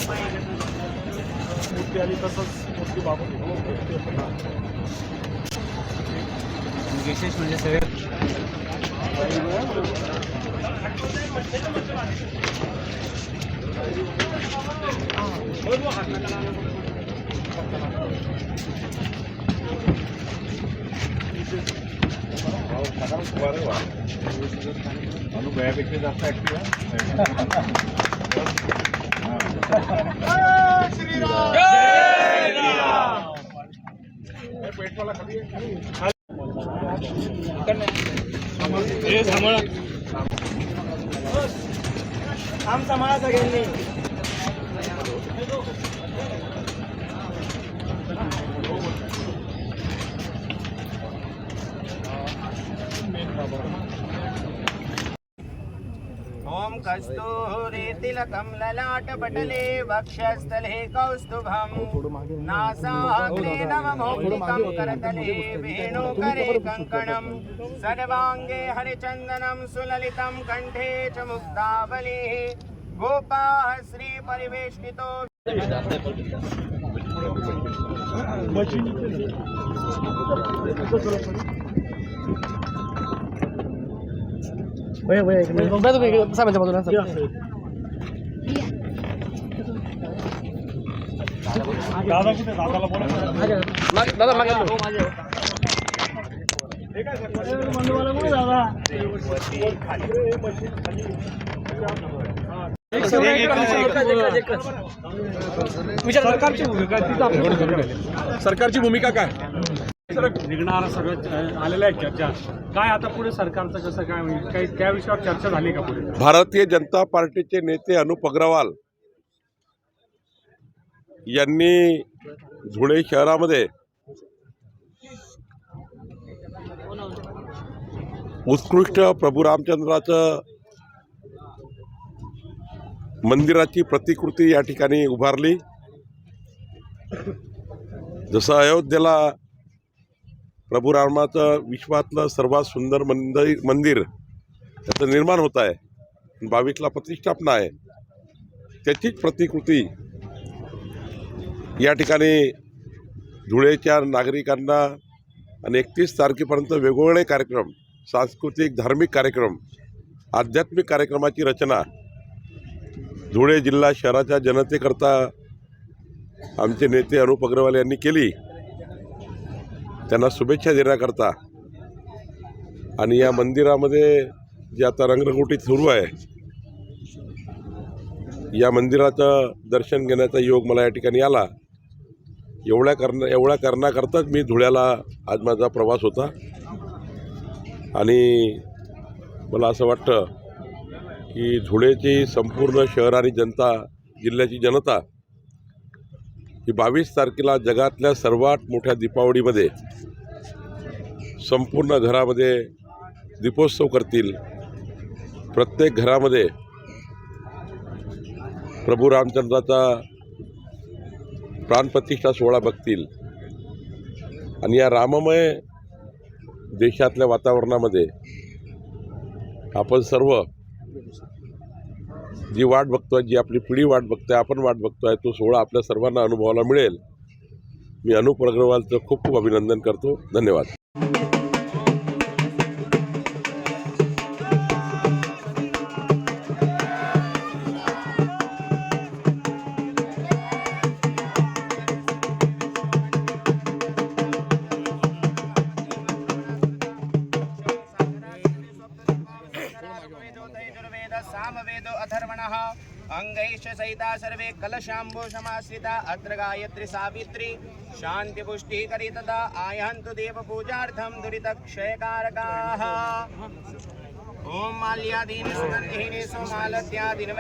मूर्ती आली तसंच मूर्ती बाबत विशेष म्हणजे सगळे गयापेक्षा जास्त ऍक्टिव्ह पेटवाला खाली आम सांभाळा सगळ्यांनी. ओम कस्तूरितिलकं ललाटपटले वक्षस्थले कौस्तुभं नासाग्रे नवमौक्तिकं करतले वेणुकरे कङ्कणं सर्वाङ्गे हरिचन्दनं सुललितं कंठे च मुक्तावलिः गोपाः श्रीपरिवेष्टितो दादा कुठे दादाला बोला दादा मागे सरकारची भूमिका काय निघणारा सगळं आलेल्या आहेत चर्चा काय आता पुढे सरकारचं कसं काय होईल काही त्या विषयावर चर्चा झाली का पुढे? भारतीय जनता पार्टीचे नेते अनुप अग्रवाल यांनी धुळे शहरामध्ये उत्कृष्ट प्रभू रामचंद्राचं मंदिराची प्रतिकृती या ठिकाणी उभारली. जसं अयोध्येला प्रभू रामाचं विश्वातलं सर्वात सुंदर मंदिर त्याचं निर्माण होत आहे, 22ला प्रतिष्ठापना आहे, त्याचीच प्रतिकृती या ठिकाणी धुळेच्या नागरिकांना आणि 31 तारखेपर्यंत वेगवेगळे कार्यक्रम, सांस्कृतिक धार्मिक कार्यक्रम, आध्यात्मिक कार्यक्रमाची रचना धुळे जिल्हा शहराच्या जनतेकरता आमचे नेते अनुप अग्रवाल यांनी केली. त्यांना शुभेच्छा देण्याकरता आणि या मंदिरामध्ये जे आता रंगरंगोटी सुरू आहे या मंदिराचं दर्शन घेण्याचा योग मला या ठिकाणी आला. एवढ्या करण्याकरताच मी धुळ्याला आज माझा प्रवास होता आणि मला असं वाटतं की धुळेची संपूर्ण शहर आणि जनता, जिल्ह्याची जनता ही 22 तारखेला जगातल्या सर्वात मोठ्या दीपावलीमध्ये संपूर्ण घरामध्ये दीपोत्सव करतील. प्रत्येक घरामध्ये प्रभू रामचंद्राचा प्राणप्रतिष्ठा सोहळा बघतील आणि या राममय देशातल्या वातावरणामध्ये आपण सर्व जी वाट बघतोय, जी आपली पिढी वाट बघतोय, आपण वाट बघतोय, तो सोहळा आपल्या सर्वांना अनुभवायला मिळेल. मी अनुप अग्रवालचं खूप खूप अभिनंदन करतो. धन्यवाद. सामवेदो अथर्वणः अंगैश्च सहिता सर्वे कलशाम्बो समाश्रिता अत्र गायत्री सावित्री शान्तिपुष्टिकरी तदा आयान्तु देवपूजार्थं दुरितक्षयकारकाः. ओम माल्यादीनि सुगन्धिनि सोमालत्यादीनि